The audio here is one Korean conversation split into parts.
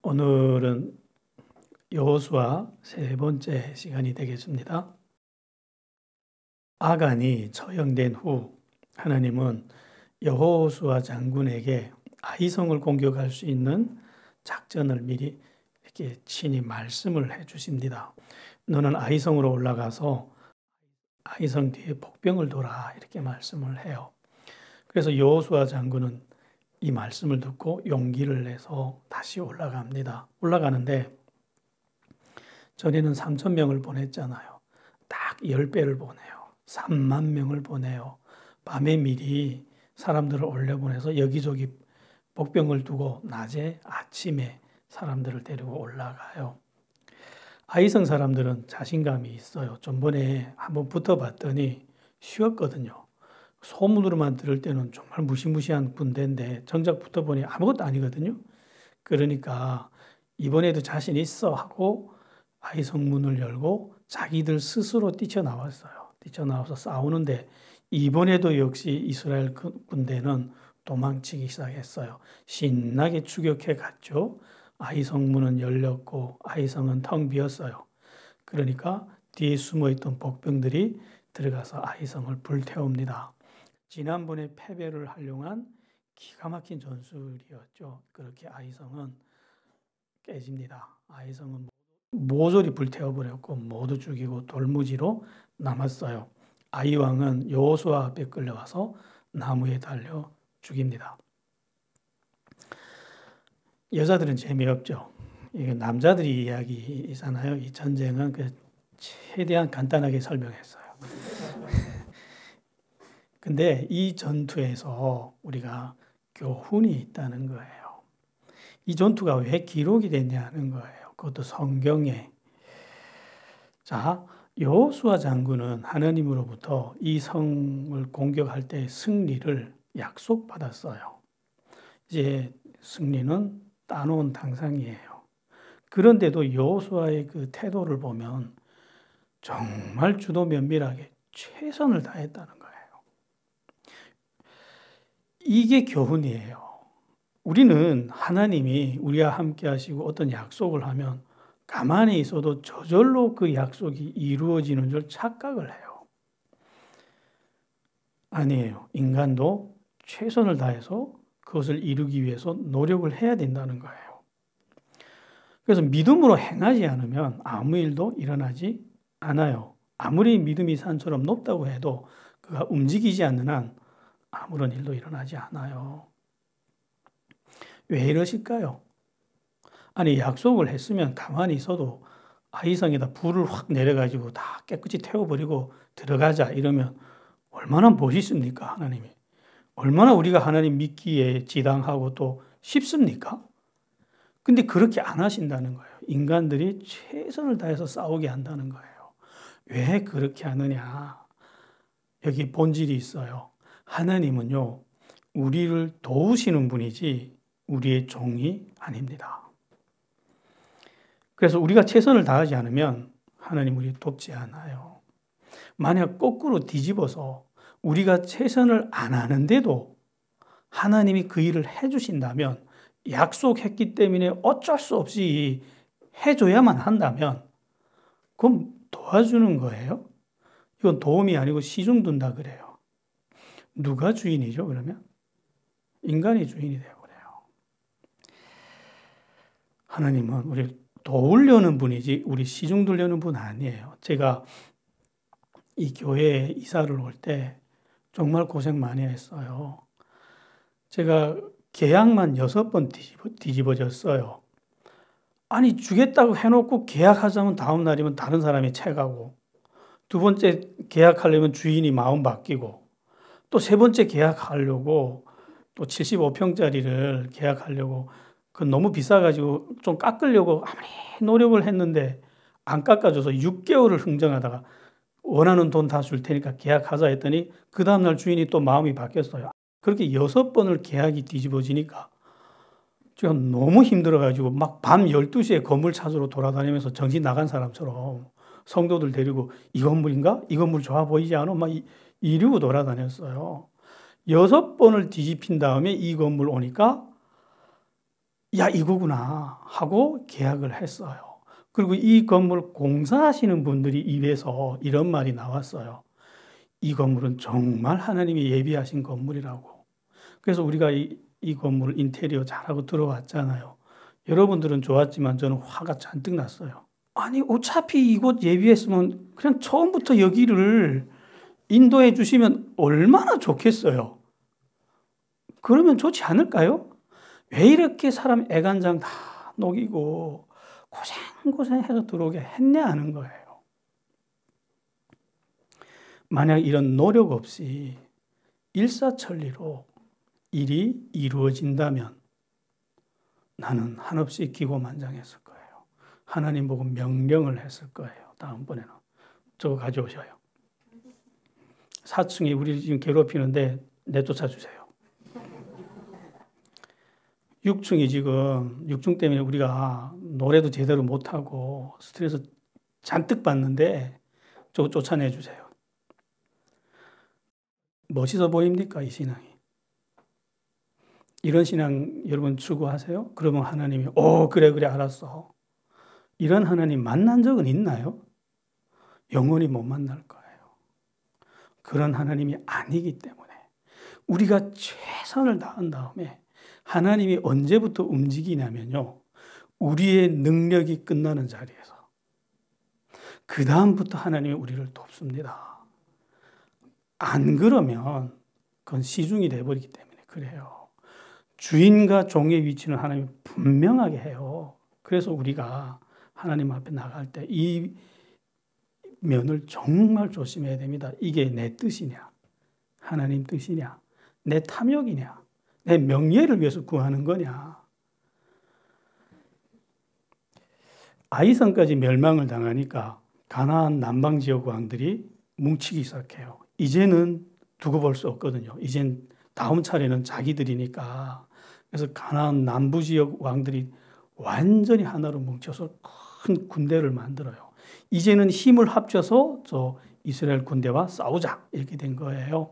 오늘은 여호수아 세 번째 시간이 되겠습니다. 아간이 처형된 후 하나님은 여호수아 장군에게 아이성을 공격할 수 있는 작전을 미리 이렇게 친히 말씀을 해 주십니다. 너는 아이성으로 올라가서 아이성 뒤에 복병을 둬라 이렇게 말씀을 해요. 그래서 여호수아 장군은 이 말씀을 듣고 용기를 내서 다시 올라갑니다. 올라가는데 전에는 3,000명을 보냈잖아요. 딱 10배를 보내요. 3만 명을 보내요. 밤에 미리 사람들을 올려보내서 여기저기 복병을 두고 낮에 아침에 사람들을 데리고 올라가요. 아이성 사람들은 자신감이 있어요. 전번에 한번 붙어봤더니 쉬웠거든요. 소문으로만 들을 때는 정말 무시무시한 군대인데 정작 붙어보니 아무것도 아니거든요. 그러니까 이번에도 자신 있어 하고 아이성 문을 열고 자기들 스스로 뛰쳐나왔어요. 뛰쳐나와서 싸우는데 이번에도 역시 이스라엘 군대는 도망치기 시작했어요. 신나게 추격해 갔죠. 아이성 문은 열렸고 아이성은 텅 비었어요. 그러니까 뒤에 숨어있던 복병들이 들어가서 아이성을 불태웁니다. 지난번에 패배를 활용한 기가 막힌 전술이었죠. 그렇게 아이성은 깨집니다. 아이성은 모조리 불태워버렸고 모두 죽이고 돌무지로 남았어요. 아이 왕은 여호수아 앞에 끌려와서 나무에 달려 죽입니다. 여자들은 재미없죠. 이게 남자들이 이야기잖아요. 이 전쟁은 최대한 간단하게 설명했어요. 근데 이 전투에서 우리가 교훈이 있다는 거예요. 이 전투가 왜 기록이 됐냐는 거예요. 그것도 성경에. 자, 여호수아 장군은 하나님으로부터 이 성을 공격할 때 승리를 약속받았어요. 이제 승리는 따놓은 당상이에요. 그런데도 여호수아의 그 태도를 보면 정말 주도 면밀하게 최선을 다했다는 거예요. 이게 교훈이에요. 우리는 하나님이 우리와 함께 하시고 어떤 약속을 하면 가만히 있어도 저절로 그 약속이 이루어지는 줄 착각을 해요. 아니에요. 인간도 최선을 다해서 그것을 이루기 위해서 노력을 해야 된다는 거예요. 그래서 믿음으로 행하지 않으면 아무 일도 일어나지 않아요. 아무리 믿음이 산처럼 높다고 해도 그가 움직이지 않는 한 아무런 일도 일어나지 않아요. 왜 이러실까요? 아니 약속을 했으면 가만히 있어도 아이성에다 불을 확 내려가지고 다 깨끗이 태워버리고 들어가자 이러면 얼마나 멋있습니까 하나님이. 얼마나 우리가 하나님 믿기에 지당하고 또 쉽습니까? 근데 그렇게 안 하신다는 거예요. 인간들이 최선을 다해서 싸우게 한다는 거예요. 왜 그렇게 하느냐? 여기 본질이 있어요. 하나님은요, 우리를 도우시는 분이지 우리의 종이 아닙니다. 그래서 우리가 최선을 다하지 않으면 하나님 우리 돕지 않아요. 만약 거꾸로 뒤집어서 우리가 최선을 안 하는데도 하나님이 그 일을 해주신다면, 약속했기 때문에 어쩔 수 없이 해줘야만 한다면 그럼 도와주는 거예요. 이건 도움이 아니고 시중 둔다 그래요. 누가 주인이죠 그러면? 인간이 주인이 되어버려요. 하나님은 우리를 도우려는 분이지 우리 시중 두려는 분 아니에요. 제가 이 교회에 이사를 올 때 정말 고생 많이 했어요. 제가 계약만 6번 뒤집어졌어요. 아니 주겠다고 해놓고 계약하자면 다음 날이면 다른 사람이 채가고, 두 번째 계약하려면 주인이 마음 바뀌고, 또 세 번째 계약하려고 또 75평짜리를 계약하려고 그 너무 비싸가지고 좀 깎으려고 아무리 노력을 했는데 안 깎아줘서 6개월을 흥정하다가 원하는 돈 다 줄 테니까 계약하자 했더니 그 다음날 주인이 또 마음이 바뀌었어요. 그렇게 6번을 계약이 뒤집어지니까 제가 너무 힘들어가지고 막 밤 12시에 건물 찾으러 돌아다니면서 정신 나간 사람처럼 성도들 데리고 이 건물인가? 이 건물 좋아 보이지 않아? 막 이러고 돌아다녔어요. 6번을 뒤집힌 다음에 이 건물 오니까 야, 이거구나 하고 계약을 했어요. 그리고 이 건물 공사하시는 분들이 입에서 이런 말이 나왔어요. 이 건물은 정말 하나님이 예비하신 건물이라고. 그래서 우리가 이 건물 인테리어 잘하고 들어왔잖아요. 여러분들은 좋았지만 저는 화가 잔뜩 났어요. 아니, 어차피 이곳 예비했으면 그냥 처음부터 여기를 인도해 주시면 얼마나 좋겠어요. 그러면 좋지 않을까요? 왜 이렇게 사람 애간장 다 녹이고 고생고생해서 들어오게 했냐 하는 거예요. 만약 이런 노력 없이 일사천리로 일이 이루어진다면 나는 한없이 기고만장했을 거예요. 하나님 보고 명령을 했을 거예요. 다음번에는 저거 가져오셔요. 4층에 우리 지금 괴롭히는데 내쫓아 주세요. 6층이 지금 6층 때문에 우리가 노래도 제대로 못하고 스트레스 잔뜩 받는데 저거 쫓아내 주세요. 멋있어 보입니까? 이 신앙이. 이런 신앙 여러분 추구하세요? 그러면 하나님이 그래 알았어. 이런 하나님 만난 적은 있나요? 영원히 못 만날 거예요. 그런 하나님이 아니기 때문에 우리가 최선을 다한 다음에 하나님이 언제부터 움직이냐면요. 우리의 능력이 끝나는 자리에서. 그 다음부터 하나님이 우리를 돕습니다. 안 그러면 그건 시중이 돼버리기 때문에 그래요. 주인과 종의 위치는 하나님이 분명하게 해요. 그래서 우리가 하나님 앞에 나갈 때 이 면을 정말 조심해야 됩니다. 이게 내 뜻이냐? 하나님 뜻이냐? 내 탐욕이냐? 내 명예를 위해서 구하는 거냐? 아이성까지 멸망을 당하니까 가나안 남방 지역 왕들이 뭉치기 시작해요. 이제는 두고 볼 수 없거든요. 이젠 다음 차례는 자기들이니까. 그래서 가나안 남부 지역 왕들이 완전히 하나로 뭉쳐서 큰 군대를 만들어요. 이제는 힘을 합쳐서 저 이스라엘 군대와 싸우자 이렇게 된 거예요.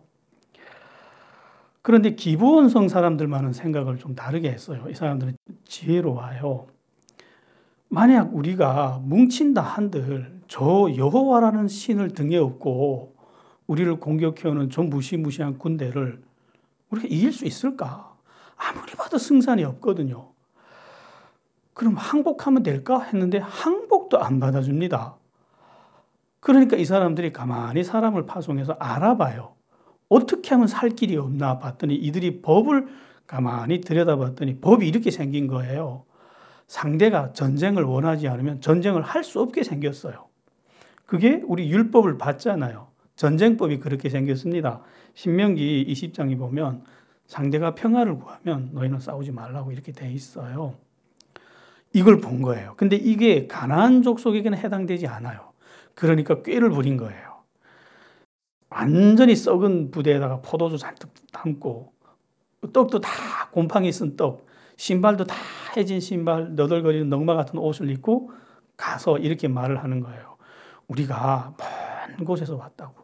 그런데 기브온성 사람들만은 생각을 좀 다르게 했어요. 이 사람들은 지혜로워요. 만약 우리가 뭉친다 한들 저 여호와라는 신을 등에 업고 우리를 공격해오는 저 무시무시한 군대를 우리가 이길 수 있을까? 아무리 봐도 승산이 없거든요. 그럼 항복하면 될까? 했는데 항복도 안 받아줍니다. 그러니까 이 사람들이 가만히 사람을 파송해서 알아봐요. 어떻게 하면 살 길이 없나 봤더니 이들이 법을 가만히 들여다봤더니 법이 이렇게 생긴 거예요. 상대가 전쟁을 원하지 않으면 전쟁을 할 수 없게 생겼어요. 그게 우리 율법을 봤잖아요. 전쟁법이 그렇게 생겼습니다. 신명기 20장에 보면 상대가 평화를 구하면 너희는 싸우지 말라고 이렇게 돼 있어요. 이걸 본 거예요. 근데 이게 가나안 족속에게는 해당되지 않아요. 그러니까 꾀를 부린 거예요. 완전히 썩은 부대에다가 포도주 잔뜩 담고 떡도 다 곰팡이 쓴 떡, 신발도 다 해진 신발, 너덜거리는 넝마 같은 옷을 입고 가서 이렇게 말을 하는 거예요. 우리가 먼 곳에서 왔다고.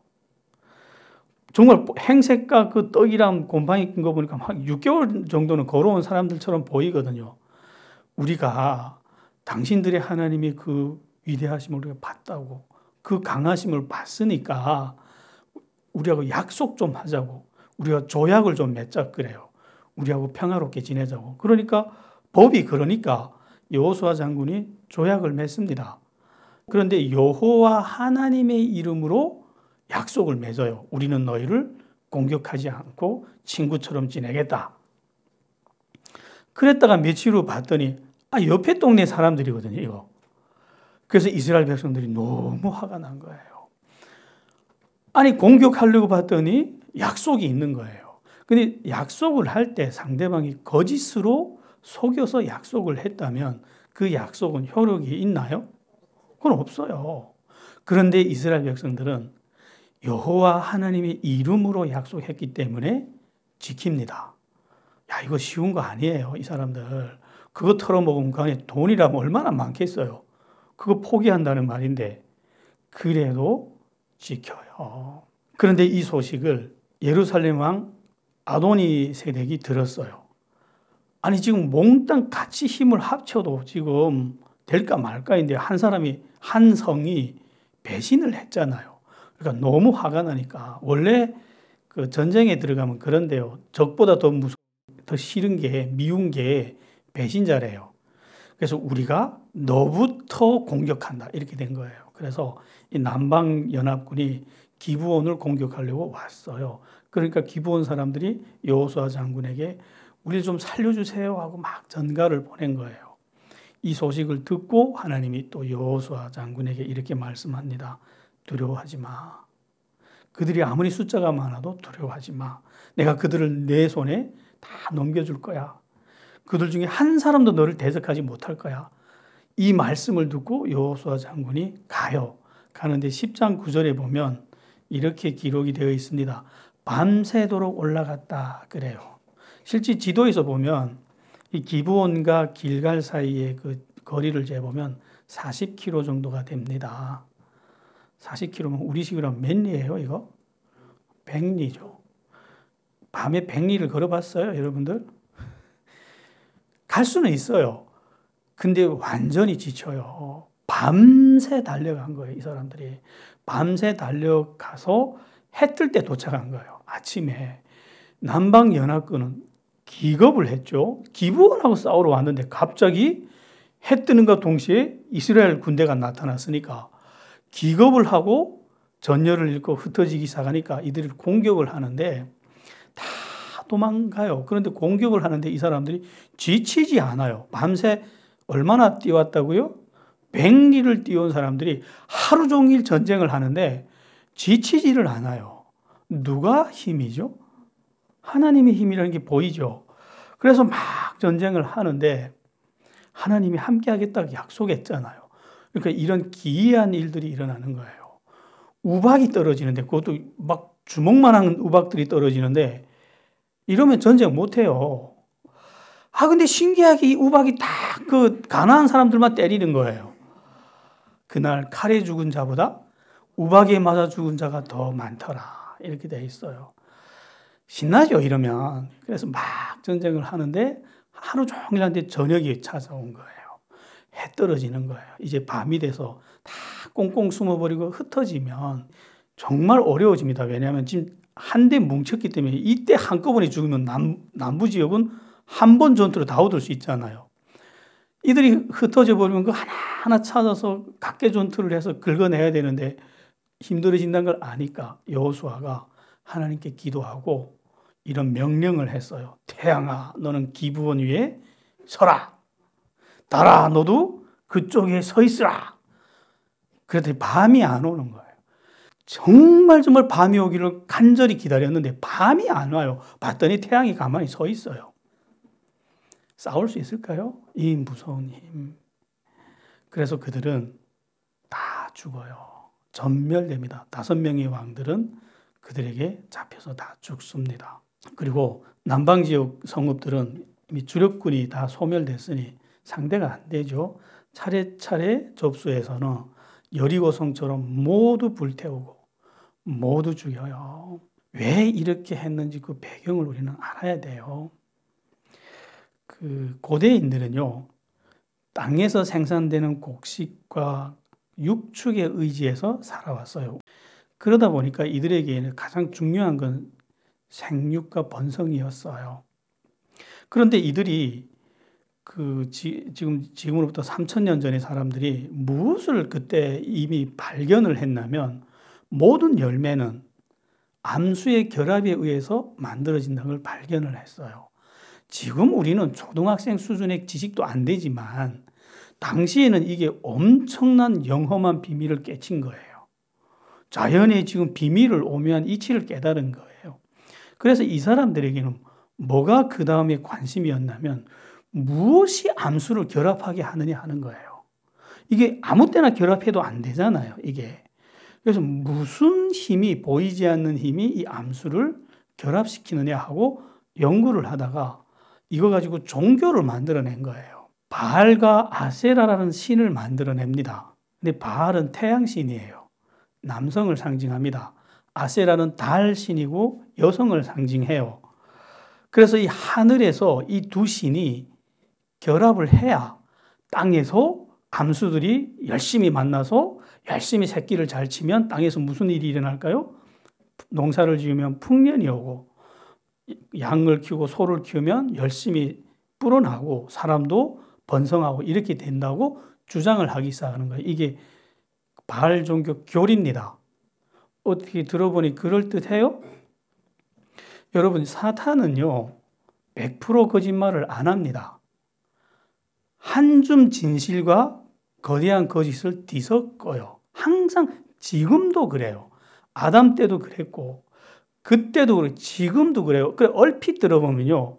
정말 행색과 그 떡이랑 곰팡이 낀 거 보니까 막 6개월 정도는 걸어온 사람들처럼 보이거든요. 우리가 당신들의 하나님이 그 위대하심을 우리가 봤다고, 그 강하심을 봤으니까 우리하고 약속 좀 하자고, 우리가 조약을 좀 맺자 그래요. 우리하고 평화롭게 지내자고. 그러니까 법이 그러니까 여호수아 장군이 조약을 맺습니다. 그런데 여호와 하나님의 이름으로 약속을 맺어요. 우리는 너희를 공격하지 않고 친구처럼 지내겠다. 그랬다가 며칠 후 봤더니 옆에 동네 사람들이거든요. 이거. 그래서 이스라엘 백성들이 너무 화가 난 거예요. 아니 공격하려고 봤더니 약속이 있는 거예요. 근데 약속을 할 때 상대방이 거짓으로 속여서 약속을 했다면 그 약속은 효력이 있나요? 그건 없어요. 그런데 이스라엘 백성들은 여호와 하나님의 이름으로 약속했기 때문에 지킵니다. 야, 이거 쉬운 거 아니에요. 이 사람들. 그거 털어먹으면 그 안에 돈이라면 얼마나 많겠어요. 그거 포기한다는 말인데 그래도 지켜요. 그런데 이 소식을 예루살렘 왕 아도니 세덱이 들었어요. 아니 지금 몽땅 같이 힘을 합쳐도 지금 될까 말까인데 한 사람이 한 성이 배신을 했잖아요. 그러니까 너무 화가 나니까 원래 그 전쟁에 들어가면 그런데요. 적보다 더 싫은 게 미운 게 배신자래요. 그래서 우리가 너부터 공격한다 이렇게 된 거예요. 그래서 이 남방연합군이 기브온을 공격하려고 왔어요. 그러니까 기브온 사람들이 여호수아 장군에게 우리 좀 살려주세요 하고 막 전가를 보낸 거예요. 이 소식을 듣고 하나님이 또 여호수아 장군에게 이렇게 말씀합니다. 두려워하지 마. 그들이 아무리 숫자가 많아도 두려워하지 마. 내가 그들을 내 손에 다 넘겨줄 거야. 그들 중에 한 사람도 너를 대적하지 못할 거야. 이 말씀을 듣고 여호수아 장군이 가요. 가는데 10장 9절에 보면 이렇게 기록이 되어 있습니다. 밤새도록 올라갔다 그래요. 실제 지도에서 보면 이 기브온과 길갈 사이의 그 거리를 재보면 40km 정도가 됩니다. 40km면 우리식으로 하면 몇 리예요, 이거? 100리죠. 밤에 100리를 걸어봤어요, 여러분들? 갈 수는 있어요. 근데 완전히 지쳐요. 밤새 달려간 거예요, 이 사람들이. 밤새 달려가서 해 뜰 때 도착한 거예요, 아침에. 남방연합군은 기겁을 했죠. 기브온하고 싸우러 왔는데 갑자기 해 뜨는과 동시에 이스라엘 군대가 나타났으니까 기겁을 하고 전열을 잃고 흩어지기 시작하니까 이들이 공격을 하는데 다 도망가요. 그런데 공격을 하는데 이 사람들이 지치지 않아요. 밤새 얼마나 뛰어왔다고요? 100리를 뛰어온 사람들이 하루 종일 전쟁을 하는데 지치지를 않아요. 누가 힘이죠? 하나님의 힘이라는 게 보이죠. 그래서 막 전쟁을 하는데 하나님이 함께 하겠다고 약속했잖아요. 그러니까 이런 기이한 일들이 일어나는 거예요. 우박이 떨어지는데 그것도 막 주먹만한 우박들이 떨어지는데 이러면 전쟁 못해요. 근데 신기하게 이 우박이 다 그 가난한 사람들만 때리는 거예요. 그날 칼에 죽은 자보다 우박에 맞아 죽은 자가 더 많더라. 이렇게 돼 있어요. 신나죠, 이러면. 그래서 막 전쟁을 하는데 하루 종일 하는데 저녁이 찾아온 거예요. 해 떨어지는 거예요. 이제 밤이 돼서 다 꽁꽁 숨어버리고 흩어지면 정말 어려워집니다. 왜냐하면 지금 한데 뭉쳤기 때문에 이때 한꺼번에 죽으면 남부 지역은 한 번 전투로 다 얻을 수 있잖아요. 이들이 흩어져 버리면 그 하나하나 찾아서 각계 전투를 해서 긁어내야 되는데 힘들어진다는 걸 아니까 여호수아가 하나님께 기도하고 이런 명령을 했어요. 태양아, 너는 기브온 위에 서라. 달아, 너도 그쪽에 서 있으라. 그랬더니 밤이 안 오는 거예요. 정말 밤이 오기를 간절히 기다렸는데 밤이 안 와요. 봤더니 태양이 가만히 서 있어요. 싸울 수 있을까요? 이 무서운 힘. 그래서 그들은 다 죽어요. 전멸됩니다. 5명의 왕들은 그들에게 잡혀서 다 죽습니다. 그리고 남방 지역 성읍들은 이미 주력군이 다 소멸됐으니 상대가 안 되죠. 차례차례 접수해서는 여리고성처럼 모두 불태우고 모두 죽여요. 왜 이렇게 했는지 그 배경을 우리는 알아야 돼요. 그 고대인들은요, 땅에서 생산되는 곡식과 육축에 의지해서 살아왔어요. 그러다 보니까 이들에게는 가장 중요한 건 생육과 번성이었어요. 그런데 이들이 지금으로부터 3000년 전의 사람들이 무엇을 그때 이미 발견을 했냐면 모든 열매는 암수의 결합에 의해서 만들어진다는 걸 발견을 했어요. 지금 우리는 초등학생 수준의 지식도 안 되지만 당시에는 이게 엄청난 영험한 비밀을 깨친 거예요. 자연의 지금 비밀을 오묘한 이치를 깨달은 거예요. 그래서 이 사람들에게는 뭐가 그 다음에 관심이었냐면 무엇이 암수를 결합하게 하느냐 하는 거예요. 이게 아무 때나 결합해도 안 되잖아요, 이게. 그래서 무슨 힘이, 보이지 않는 힘이 이 암수를 결합시키느냐 하고 연구를 하다가 이거 가지고 종교를 만들어낸 거예요. 바알과 아세라라는 신을 만들어냅니다. 근데 바알은 태양신이에요. 남성을 상징합니다. 아세라는 달 신이고 여성을 상징해요. 그래서 이 하늘에서 이 두 신이 결합을 해야 땅에서 암수들이 열심히 만나서 열심히 새끼를 잘 치면 땅에서 무슨 일이 일어날까요? 농사를 지으면 풍년이 오고, 양을 키우고 소를 키우면 열심히 불어나고 사람도 번성하고 이렇게 된다고 주장을 하기 시작하는 거예요. 이게 바알 종교 교리입니다. 어떻게 들어보니 그럴듯해요? 여러분, 사탄은요 100% 거짓말을 안 합니다. 한 줌 진실과 거대한 거짓을 뒤섞어요. 항상 지금도 그래요. 아담 때도 그랬고 그때도 그래요. 지금도 그래요. 그래 얼핏 들어보면요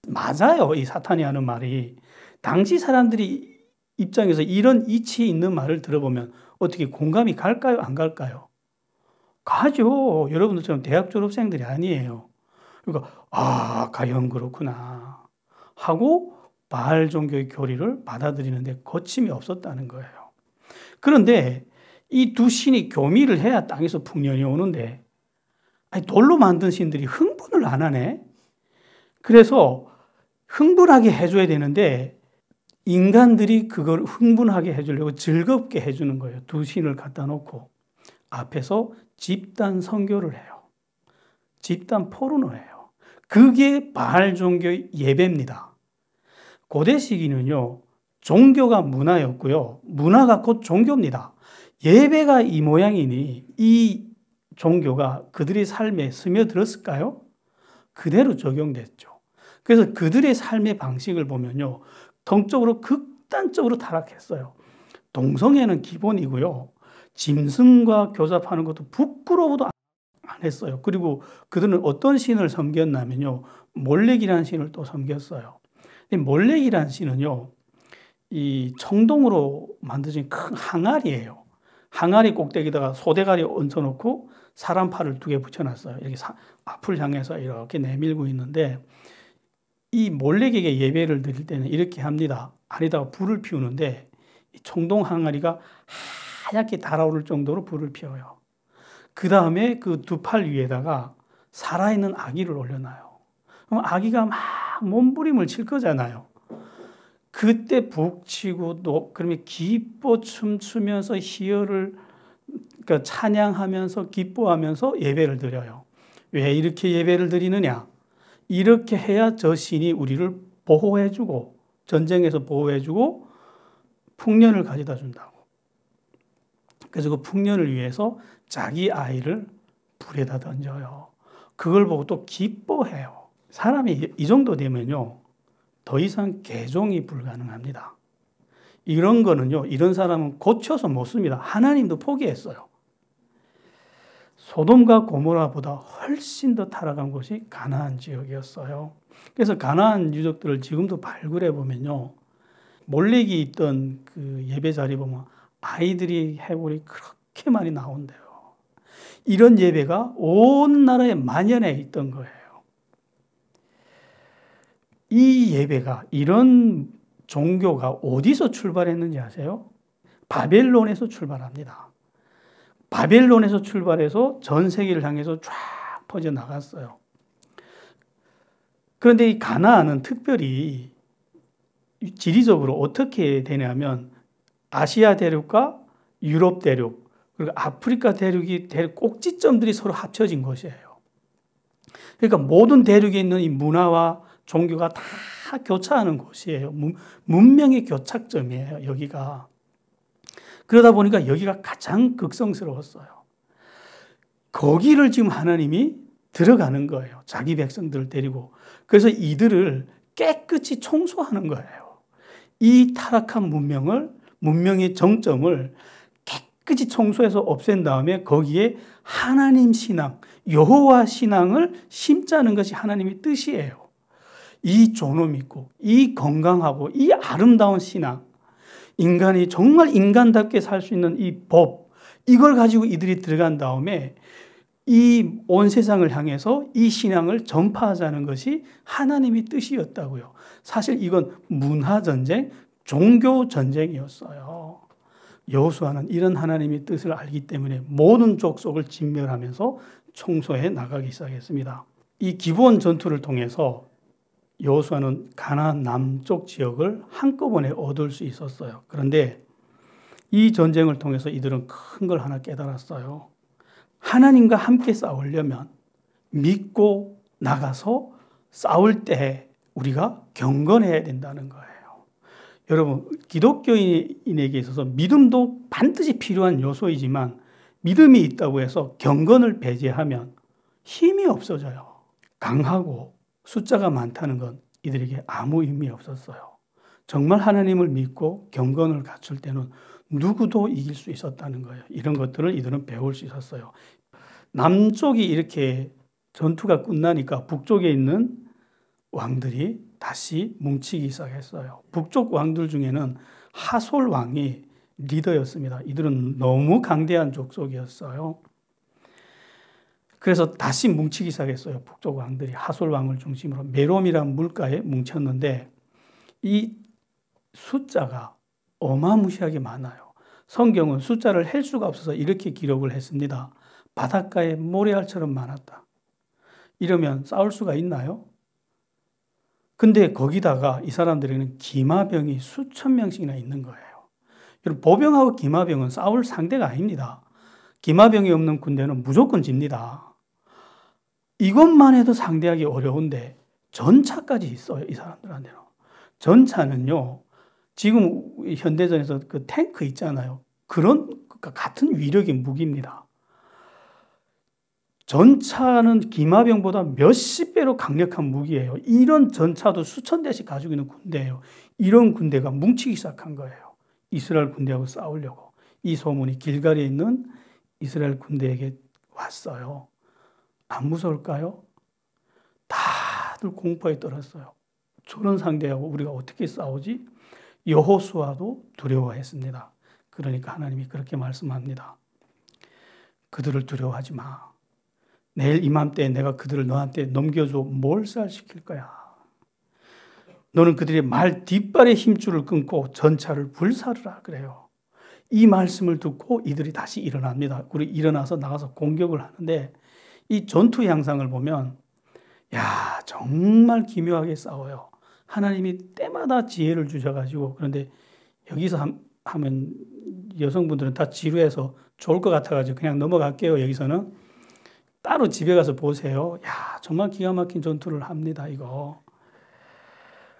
맞아요. 이 사탄이 하는 말이. 당시 사람들이 입장에서 이런 이치에 있는 말을 들어보면 어떻게 공감이 갈까요? 안 갈까요? 가죠. 여러분들처럼 대학 졸업생들이 아니에요. 그러니까 과연 그렇구나 하고 바알 종교의 교리를 받아들이는데 거침이 없었다는 거예요. 그런데 이 두 신이 교미를 해야 땅에서 풍년이 오는데 돌로 만든 신들이 흥분을 안 하네. 그래서 흥분하게 해줘야 되는데 인간들이 그걸 흥분하게 해주려고 즐겁게 해주는 거예요. 두 신을 갖다 놓고 앞에서 집단 선교를 해요. 집단 포론을 해요. 그게 바알 종교의 예배입니다. 고대 시기는요 종교가 문화였고요. 문화가 곧 종교입니다. 예배가 이 모양이니 이 종교가 그들의 삶에 스며들었을까요? 그대로 적용됐죠. 그래서 그들의 삶의 방식을 보면요 동적으로 극단적으로 타락했어요. 동성애는 기본이고요. 짐승과 교잡하는 것도 부끄러워도 안 했어요. 그리고 그들은 어떤 신을 섬겼냐면요 몰렉이라는 신을 또 섬겼어요. 몰렉이라는 신은요 이 청동으로 만드신 큰 항아리예요. 항아리 꼭대기에다가 소대가리 얹혀놓고 사람 팔을 2개 붙여놨어요. 이렇게 앞을 향해서 이렇게 내밀고 있는데 이 몰렉에게 예배를 드릴 때는 이렇게 합니다. 안에다가 불을 피우는데 이 청동 항아리가 하얗게 달아오를 정도로 불을 피워요. 그 다음에 그 2 팔 위에다가 살아있는 아기를 올려놔요. 그럼 아기가 막 몸부림을 칠 거잖아요. 그때 북치고 또 그러면 기뻐 춤추면서 희열을 그러니까 찬양하면서 기뻐하면서 예배를 드려요. 왜 이렇게 예배를 드리느냐? 이렇게 해야 저 신이 우리를 보호해주고 전쟁에서 보호해주고 풍년을 가져다 준다고. 그래서 그 풍년을 위해서 자기 아이를 불에다 던져요. 그걸 보고 또 기뻐해요. 사람이 이 정도 되면요 더 이상 개종이 불가능합니다. 이런 거는요 이런 사람은 고쳐서 못 씁니다. 하나님도 포기했어요. 소돔과 고모라보다 훨씬 더 타락한 곳이 가나안 지역이었어요. 그래서 가나안 유적들을 지금도 발굴해 보면요 몰렉이 있던 그 예배 자리 보면 아이들이 해골이 그렇게 많이 나온대요. 이런 예배가 온 나라에 만연해 있던 거예요. 이 예배가 이런 종교가 어디서 출발했는지 아세요? 바벨론에서 출발합니다. 바벨론에서 출발해서 전 세계를 향해서 쫙 퍼져나갔어요. 그런데 이 가나안은 특별히 지리적으로 어떻게 되냐면 아시아 대륙과 유럽 대륙 그리고 아프리카 대륙이 꼭지점들이 서로 합쳐진 곳이에요. 그러니까 모든 대륙에 있는 이 문화와 종교가 다 교차하는 곳이에요. 문명의 교착점이에요, 여기가. 그러다 보니까 여기가 가장 극성스러웠어요. 거기를 지금 하나님이 들어가는 거예요. 자기 백성들을 데리고. 그래서 이들을 깨끗이 청소하는 거예요. 이 타락한 문명의 정점을 깨끗이 청소해서 없앤 다음에 거기에 하나님 신앙, 여호와 신앙을 심자는 것이 하나님의 뜻이에요. 이 존엄 있고 이 건강하고 이 아름다운 신앙, 인간이 정말 인간답게 살 수 있는 이 법, 이걸 가지고 이들이 들어간 다음에 이 온 세상을 향해서 이 신앙을 전파하자는 것이 하나님의 뜻이었다고요. 사실 이건 문화전쟁, 종교전쟁이었어요. 여호수아는 이런 하나님의 뜻을 알기 때문에 모든 족속을 진멸하면서 청소해 나가기 시작했습니다. 이 기브온 전투를 통해서 여호수아는 가나안 남쪽 지역을 한꺼번에 얻을 수 있었어요. 그런데 이 전쟁을 통해서 이들은 큰 걸 하나 깨달았어요. 하나님과 함께 싸우려면 믿고 나가서 싸울 때 우리가 경건해야 된다는 거예요. 여러분, 기독교인에게 있어서 믿음도 반드시 필요한 요소이지만 믿음이 있다고 해서 경건을 배제하면 힘이 없어져요. 강하고 숫자가 많다는 건 이들에게 아무 의미 없었어요. 정말 하나님을 믿고 경건을 갖출 때는 누구도 이길 수 있었다는 거예요. 이런 것들을 이들은 배울 수 있었어요. 남쪽이 이렇게 전투가 끝나니까 북쪽에 있는 왕들이 다시 뭉치기 시작했어요. 북쪽 왕들 중에는 하솔 왕이 리더였습니다. 이들은 너무 강대한 족속이었어요. 그래서 다시 뭉치기 시작했어요. 북쪽 왕들이 하솔 왕을 중심으로 메롬이라는 물가에 뭉쳤는데 이 숫자가 어마무시하게 많아요. 성경은 숫자를 헬 수가 없어서 이렇게 기록을 했습니다. 바닷가에 모래알처럼 많았다. 이러면 싸울 수가 있나요? 근데 거기다가 이 사람들에게는 기마병이 수천 명씩이나 있는 거예요. 여러분, 보병하고 기마병은 싸울 상대가 아닙니다. 기마병이 없는 군대는 무조건 집니다. 이것만 해도 상대하기 어려운데 전차까지 있어요, 이 사람들한테는. 전차는요, 지금 현대전에서 그 탱크 있잖아요. 그런 같은 위력의 무기입니다. 전차는 기마병보다 몇십 배로 강력한 무기예요. 이런 전차도 수천 대씩 가지고 있는 군대예요. 이런 군대가 뭉치기 시작한 거예요. 이스라엘 군대하고 싸우려고. 이 소문이 길갈에 있는 이스라엘 군대에게 왔어요. 안 무서울까요? 다들 공포에 떨었어요. 저런 상대하고 우리가 어떻게 싸우지? 여호수아도 두려워했습니다. 그러니까 하나님이 그렇게 말씀합니다. 그들을 두려워하지 마. 내일 이맘때에 내가 그들을 너한테 넘겨줘 몰살시킬 거야. 너는 그들의 말 뒷발의 힘줄을 끊고 전차를 불사르라 그래요. 이 말씀을 듣고 이들이 다시 일어납니다. 그리고 일어나서 나가서 공격을 하는데 이 전투 양상을 보면 야, 정말 기묘하게 싸워요. 하나님이 때마다 지혜를 주셔가지고. 그런데 여기서 하면 여성분들은 다 지루해서 좋을 것 같아가지고 그냥 넘어갈게요. 여기서는 따로 집에 가서 보세요. 야, 정말 기가 막힌 전투를 합니다, 이거.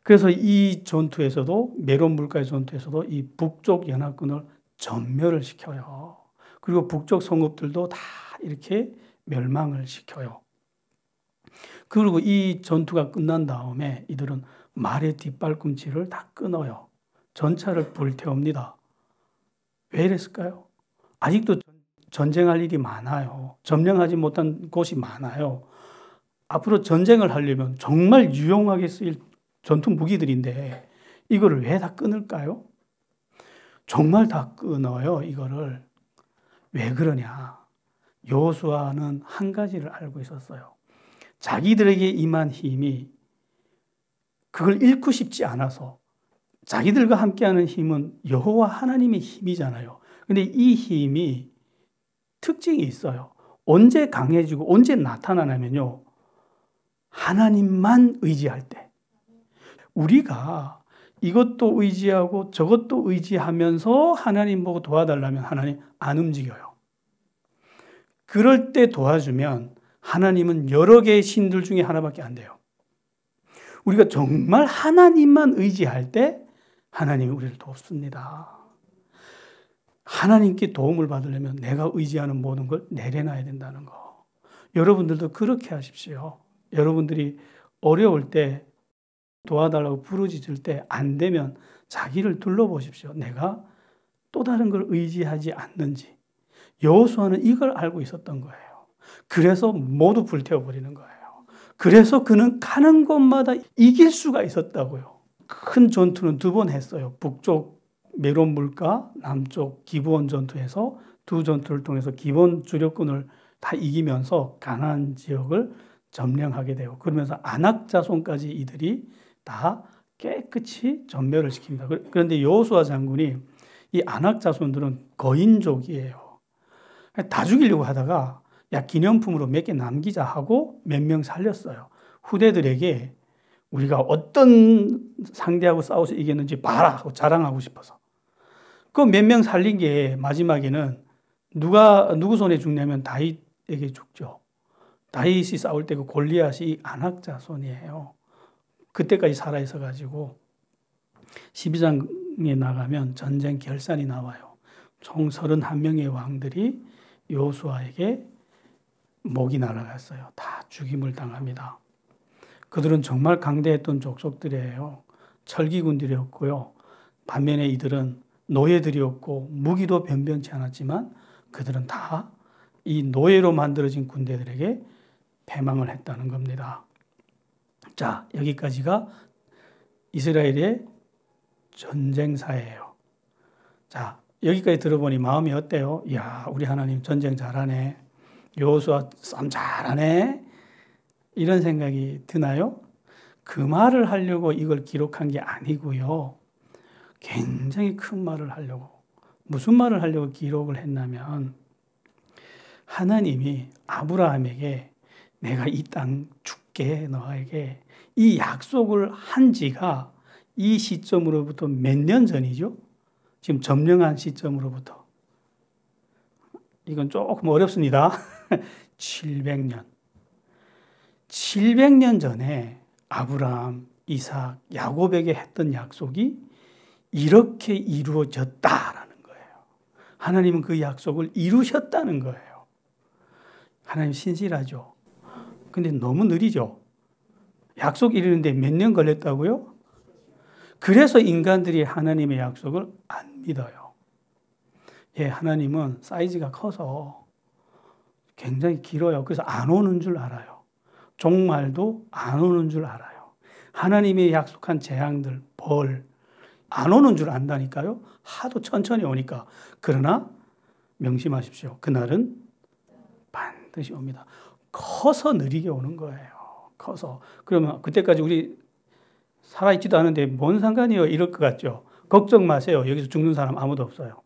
그래서 이 전투에서도, 메론 물가의 전투에서도 이 북쪽 연합군을 전멸을 시켜요. 그리고 북쪽 성읍들도 다 이렇게 멸망을 시켜요. 그리고 이 전투가 끝난 다음에 이들은 말의 뒷발꿈치를 다 끊어요. 전차를 불태웁니다. 왜 이랬을까요? 아직도 전쟁할 일이 많아요. 점령하지 못한 곳이 많아요. 앞으로 전쟁을 하려면 정말 유용하게 쓰일 전투 무기들인데 이거를 왜 다 끊을까요? 정말 다 끊어요, 이거를. 왜 그러냐? 여호수아는 한 가지를 알고 있었어요. 자기들에게 임한 힘이 그걸 잃고 싶지 않아서 자기들과 함께하는 힘은 여호와 하나님의 힘이잖아요. 근데 이 힘이 특징이 있어요. 언제 강해지고 언제 나타나냐면요. 하나님만 의지할 때. 우리가 이것도 의지하고 저것도 의지하면서 하나님 보고 도와달라면 하나님 안 움직여요. 그럴 때 도와주면 하나님은 여러 개의 신들 중에 하나밖에 안 돼요. 우리가 정말 하나님만 의지할 때 하나님이 우리를 돕습니다. 하나님께 도움을 받으려면 내가 의지하는 모든 걸 내려놔야 된다는 거. 여러분들도 그렇게 하십시오. 여러분들이 어려울 때 도와달라고 부르짖을 때 안 되면 자기를 둘러보십시오. 내가 또 다른 걸 의지하지 않는지. 여호수아는 이걸 알고 있었던 거예요. 그래서 모두 불태워버리는 거예요. 그래서 그는 가는 곳마다 이길 수가 있었다고요. 큰 전투는 2번 했어요. 북쪽 메론 물가, 남쪽 기브온 전투에서 두 전투를 통해서 기브온 주력군을 다 이기면서 가나안 지역을 점령하게 되고, 그러면서 아낙 자손까지 이들이 다 깨끗이 전멸을 시킵니다. 그런데 여호수아 장군이 이 아낙 자손들은 거인족이에요. 다 죽이려고 하다가 야, 기념품으로 몇 개 남기자 하고 몇 명 살렸어요. 후대들에게 우리가 어떤 상대하고 싸워서 이겼는지 봐라 하고 자랑하고 싶어서. 그 몇 명 살린 게 마지막에는 누구 손에 죽냐면 다윗에게 죽죠. 다윗이 싸울 때 그 골리앗이 안악자 손이에요. 그때까지 살아 있어 가지고 12장에 나가면 전쟁 결산이 나와요. 총 31명의 왕들이 여호수아에게 목이 날아갔어요. 다 죽임을 당합니다. 그들은 정말 강대했던 족속들이에요. 철기군들이었고요. 반면에 이들은 노예들이었고 무기도 변변치 않았지만 그들은 다 이 노예로 만들어진 군대들에게 패망을 했다는 겁니다. 자, 여기까지가 이스라엘의 전쟁사예요. 자, 여기까지 들어보니 마음이 어때요? 이야, 우리 하나님 전쟁 잘하네. 여호수아 싸움 잘하네. 이런 생각이 드나요? 그 말을 하려고 이걸 기록한 게 아니고요. 굉장히 큰 말을 하려고. 무슨 말을 하려고 기록을 했냐면 하나님이 아브라함에게 내가 이 땅 줄게 너에게 이 약속을 한 지가 이 시점으로부터 몇 년 전이죠? 지금 점령한 시점으로부터. 이건 조금 어렵습니다. 700년. 700년 전에 아브라함, 이삭, 야곱에게 했던 약속이 이렇게 이루어졌다라는 거예요. 하나님은 그 약속을 이루셨다는 거예요. 하나님 신실하죠. 근데 너무 느리죠. 약속 이루는데 몇 년 걸렸다고요? 그래서 인간들이 하나님의 약속을 안 믿어요. 예, 하나님은 사이즈가 커서 굉장히 길어요. 그래서 안 오는 줄 알아요. 종말도 안 오는 줄 알아요. 하나님의 약속한 재앙들, 벌, 안 오는 줄 안다니까요. 하도 천천히 오니까. 그러나 명심하십시오. 그날은 반드시 옵니다. 커서 느리게 오는 거예요. 커서. 그러면 그때까지 우리 살아있지도 않은데 뭔 상관이에요? 이럴 것 같죠. 걱정 마세요. 여기서 죽는 사람 아무도 없어요.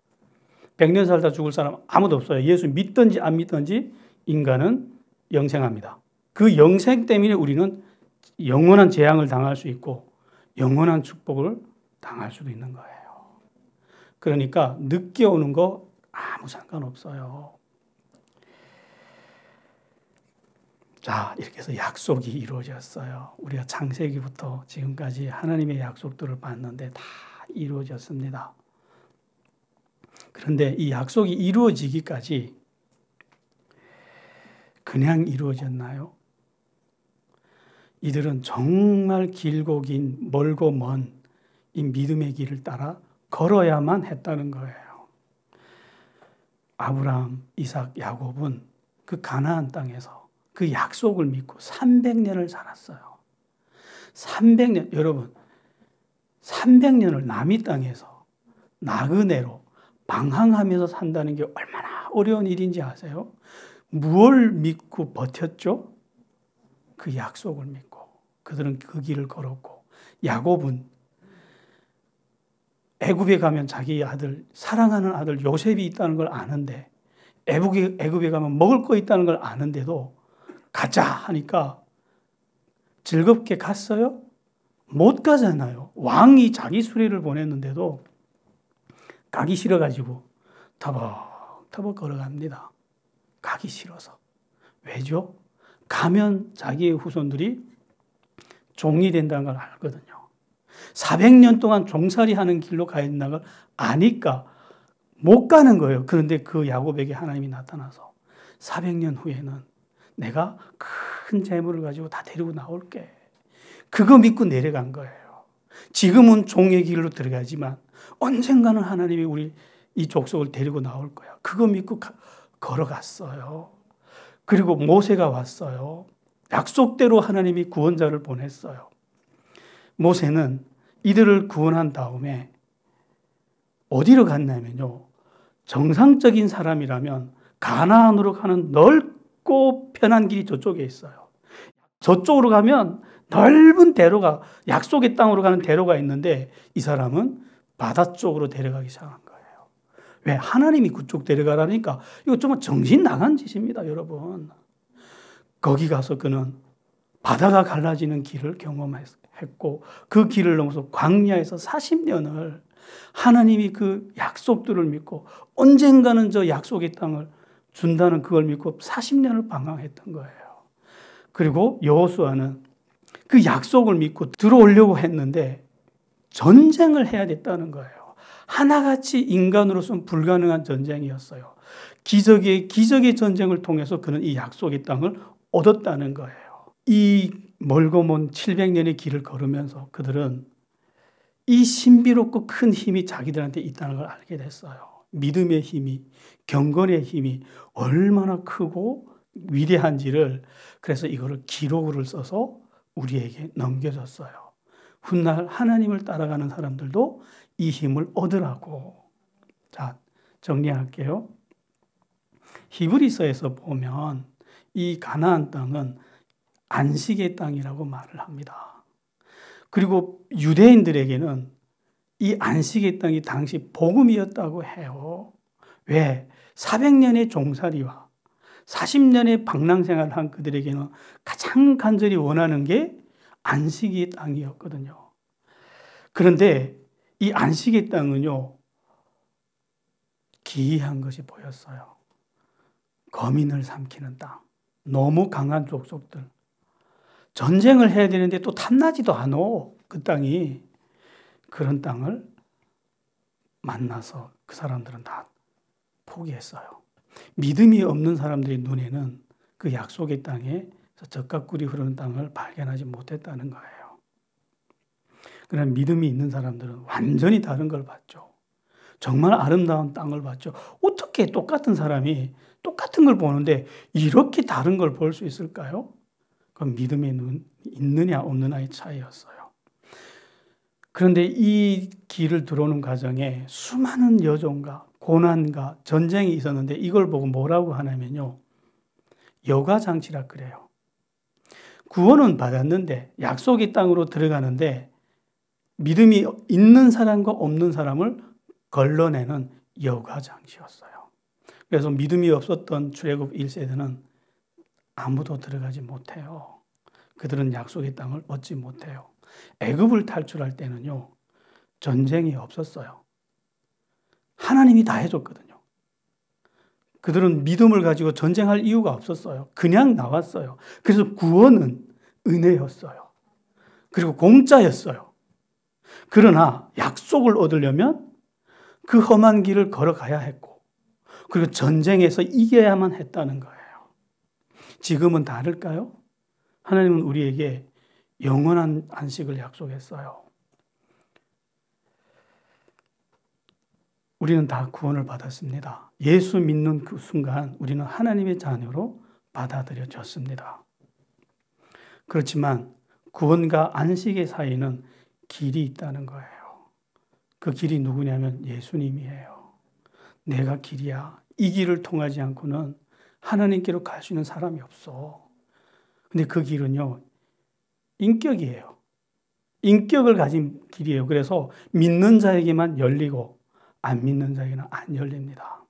100년 살다 죽을 사람 아무도 없어요. 예수 믿든지 안 믿든지 인간은 영생합니다. 그 영생 때문에 우리는 영원한 재앙을 당할 수 있고 영원한 축복을 당할 수도 있는 거예요. 그러니까 늦게 오는 거 아무 상관없어요. 자, 이렇게 해서 약속이 이루어졌어요. 우리가 창세기부터 지금까지 하나님의 약속들을 봤는데 다 이루어졌습니다. 그런데 이 약속이 이루어지기까지 그냥 이루어졌나요? 이들은 정말 길고 긴 멀고 먼 이 믿음의 길을 따라 걸어야만 했다는 거예요. 아브라함, 이삭, 야곱은 그 가나안 땅에서 그 약속을 믿고 300년을 살았어요. 300년, 여러분, 300년을 남이 땅에서 나그네로 방황하면서 산다는 게 얼마나 어려운 일인지 아세요? 무엇을 믿고 버텼죠? 그 약속을 믿고. 그들은 그 길을 걸었고, 야곱은 애굽에 가면 자기 아들, 사랑하는 아들 요셉이 있다는 걸 아는데, 애굽에 가면 먹을 거 있다는 걸 아는데도 가자 하니까 즐겁게 갔어요? 못 가잖아요. 왕이 자기 수레를 보냈는데도 가기 싫어가지고 터벅터벅 걸어갑니다. 가기 싫어서. 왜죠? 가면 자기의 후손들이 종이 된다는 걸 알거든요. 400년 동안 종살이 하는 길로 가야 된다는 걸 아니까 못 가는 거예요. 그런데 그 야곱에게 하나님이 나타나서 400년 후에는 내가 큰 재물을 가지고 다 데리고 나올게. 그거 믿고 내려간 거예요. 지금은 종의 길로 들어가지만 언젠가는 하나님이 우리 이 족속을 데리고 나올 거야. 그거 믿고 걸어갔어요. 그리고 모세가 왔어요. 약속대로 하나님이 구원자를 보냈어요. 모세는 이들을 구원한 다음에 어디로 갔냐면요. 정상적인 사람이라면 가나안으로 가는 넓고 편한 길이 저쪽에 있어요. 저쪽으로 가면 넓은 대로가, 약속의 땅으로 가는 대로가 있는데 이 사람은 바다 쪽으로 데려가기 시작한 거예요. 왜? 하나님이 그쪽 데려가라니까. 이거 정말 정신 나간 짓입니다, 여러분. 거기 가서 그는 바다가 갈라지는 길을 경험했고 그 길을 넘어서 광야에서 40년을 하나님이 그 약속들을 믿고 언젠가는 저 약속의 땅을 준다는 그걸 믿고 40년을 방황했던 거예요. 그리고 여호수아는 그 약속을 믿고 들어오려고 했는데 전쟁을 해야 됐다는 거예요. 하나같이 인간으로서는 불가능한 전쟁이었어요. 기적의 전쟁을 통해서 그는 이 약속의 땅을 얻었다는 거예요. 이 멀고 먼 700년의 길을 걸으면서 그들은 이 신비롭고 큰 힘이 자기들한테 있다는 걸 알게 됐어요. 믿음의 힘이, 경건의 힘이 얼마나 크고 위대한지를, 그래서 이거를 기록을 써서 우리에게 넘겨줬어요. 훗날 하나님을 따라가는 사람들도 이 힘을 얻으라고. 자, 정리할게요. 히브리서에서 보면 이 가나안 땅은 안식의 땅이라고 말을 합니다. 그리고 유대인들에게는 이 안식의 땅이 당시 복음이었다고 해요. 왜? 400년의 종살이와 40년의 방랑생활을 한 그들에게는 가장 간절히 원하는 게 안식의 땅이었거든요. 그런데 이 안식의 땅은요, 기이한 것이 보였어요. 거민을 삼키는 땅, 너무 강한 족속들, 전쟁을 해야 되는데 또 탐나지도 않아. 그 땅이. 그런 땅을 만나서 그 사람들은 다 포기했어요. 믿음이 없는 사람들의 눈에는 그 약속의 땅에 젖과 꿀이 흐르는 땅을 발견하지 못했다는 거예요. 그러나 믿음이 있는 사람들은 완전히 다른 걸 봤죠. 정말 아름다운 땅을 봤죠. 어떻게 똑같은 사람이 똑같은 걸 보는데 이렇게 다른 걸 볼 수 있을까요? 그건 믿음의 눈 있느냐 없느냐의 차이였어요. 그런데 이 길을 들어오는 과정에 수많은 여종과 고난과 전쟁이 있었는데 이걸 보고 뭐라고 하냐면요, 여과장치라 그래요. 구원은 받았는데 약속의 땅으로 들어가는데 믿음이 있는 사람과 없는 사람을 걸러내는 여과장치였어요. 그래서 믿음이 없었던 출애굽 1세대는 아무도 들어가지 못해요. 그들은 약속의 땅을 얻지 못해요. 애굽을 탈출할 때는요, 전쟁이 없었어요. 하나님이 다 해줬거든요. 그들은 믿음을 가지고 전쟁할 이유가 없었어요. 그냥 나왔어요. 그래서 구원은 은혜였어요. 그리고 공짜였어요. 그러나 약속을 얻으려면 그 험한 길을 걸어가야 했고, 그리고 전쟁에서 이겨야만 했다는 거예요. 지금은 다를까요? 하나님은 우리에게 영원한 안식을 약속했어요. 우리는 다 구원을 받았습니다. 예수 믿는 그 순간 우리는 하나님의 자녀로 받아들여졌습니다. 그렇지만 구원과 안식의 사이는 길이 있다는 거예요. 그 길이 누구냐면 예수님이에요. 내가 길이야. 이 길을 통하지 않고는 하나님께로 갈 수 있는 사람이 없어. 근데 그 길은요, 인격이에요. 인격을 가진 길이에요. 그래서 믿는 자에게만 열리고 안 믿는 자에게는 안 열립니다.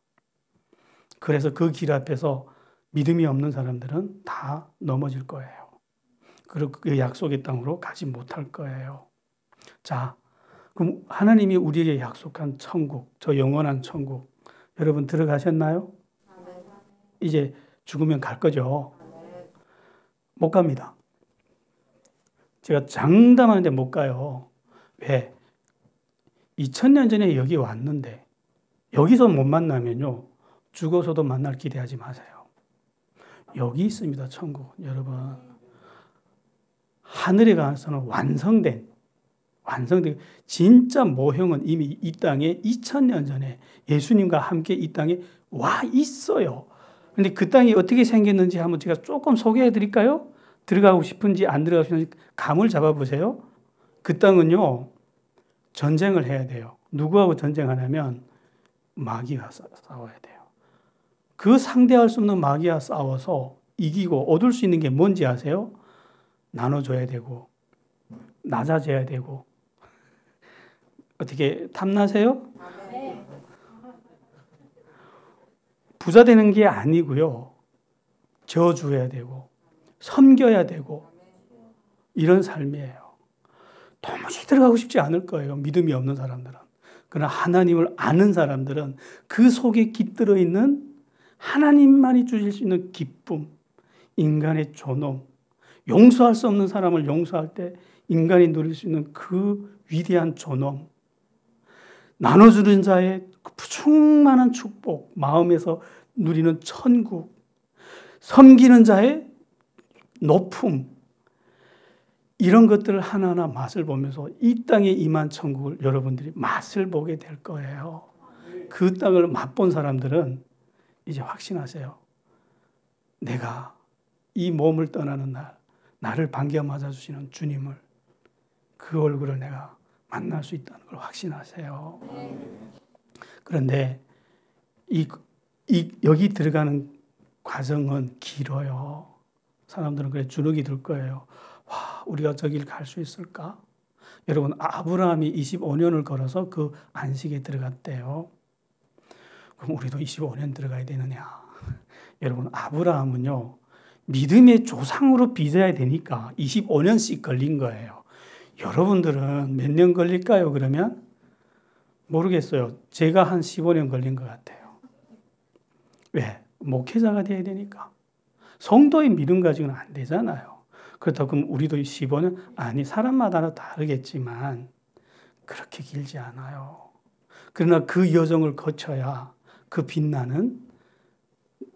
그래서 그 길 앞에서 믿음이 없는 사람들은 다 넘어질 거예요. 그리고 그 약속의 땅으로 가지 못할 거예요. 자, 그럼 하나님이 우리에게 약속한 천국, 저 영원한 천국, 여러분 들어가셨나요? 이제 죽으면 갈 거죠? 못 갑니다. 제가 장담하는데 못 가요. 왜? 2000년 전에 여기 왔는데 여기서 못 만나면요, 죽어서도 만날 기대하지 마세요. 여기 있습니다, 천국. 여러분, 하늘에 가서는 완성된 진짜 모형은 이미 이 땅에 2000년 전에 예수님과 함께 이 땅에 와 있어요. 근데 그 땅이 어떻게 생겼는지 한번 제가 조금 소개해 드릴까요? 들어가고 싶은지 안 들어가고 싶은지 감을 잡아보세요. 그 땅은요, 전쟁을 해야 돼요. 누구하고 전쟁하냐면 마귀와 싸워야 돼요. 그 상대할 수 없는 마귀와 싸워서 이기고 얻을 수 있는 게 뭔지 아세요? 나눠줘야 되고 낮아져야 되고. 어떻게 탐나세요? 네. 부자 되는 게 아니고요, 저주해야 되고 섬겨야 되고 이런 삶이에요. 도무지 들어가고 싶지 않을 거예요. 믿음이 없는 사람들은. 그러나 하나님을 아는 사람들은 그 속에 깃들어 있는 하나님만이 주실 수 있는 기쁨, 인간의 존엄, 용서할 수 없는 사람을 용서할 때 인간이 누릴 수 있는 그 위대한 존엄, 나눠주는 자의 그 충만한 축복, 마음에서 누리는 천국, 섬기는 자의 높음, 이런 것들을 하나하나 맛을 보면서 이 땅에 임한 천국을 여러분들이 맛을 보게 될 거예요. 그 땅을 맛본 사람들은 이제 확신하세요. 내가 이 몸을 떠나는 날, 나를 반겨 맞아주시는 주님을, 그 얼굴을 내가 만날 수 있다는 걸 확신하세요. 그런데 여기 들어가는 과정은 길어요. 사람들은 그래 주눅이 들 거예요. 와, 우리가 저 길 갈 수 있을까? 여러분, 아브라함이 25년을 걸어서 그 안식에 들어갔대요. 그럼 우리도 25년 들어가야 되느냐? 여러분, 아브라함은요, 믿음의 조상으로 빚어야 되니까 25년씩 걸린 거예요. 여러분들은 몇 년 걸릴까요? 그러면? 모르겠어요. 제가 한 15년 걸린 것 같아요. 왜? 목회자가 돼야 되니까. 성도의 믿음 가지고는 안 되잖아요. 그렇다고 그럼 우리도 15년? 아니, 사람마다 다르겠지만 그렇게 길지 않아요. 그러나 그 여정을 거쳐야 그 빛나는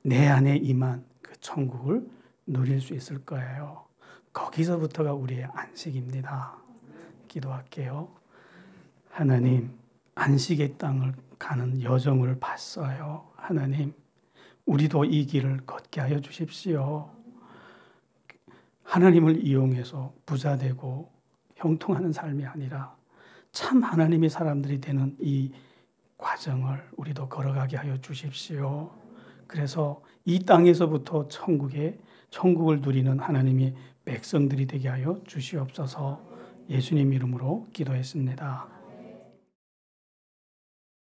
내 안에 임한 그 천국을 누릴 수 있을 거예요. 거기서부터가 우리의 안식입니다. 기도할게요. 하나님, 안식의 땅을 가는 여정을 봤어요. 하나님, 우리도 이 길을 걷게 하여 주십시오. 하나님을 이용해서 부자 되고 형통하는 삶이 아니라 참 하나님의 사람들이 되는 이 과정을 우리도 걸어가게 하여 주십시오. 그래서 이 땅에서부터 천국을 누리는 하나님의 백성들이 되게 하여 주시옵소서. 예수님 이름으로 기도했습니다.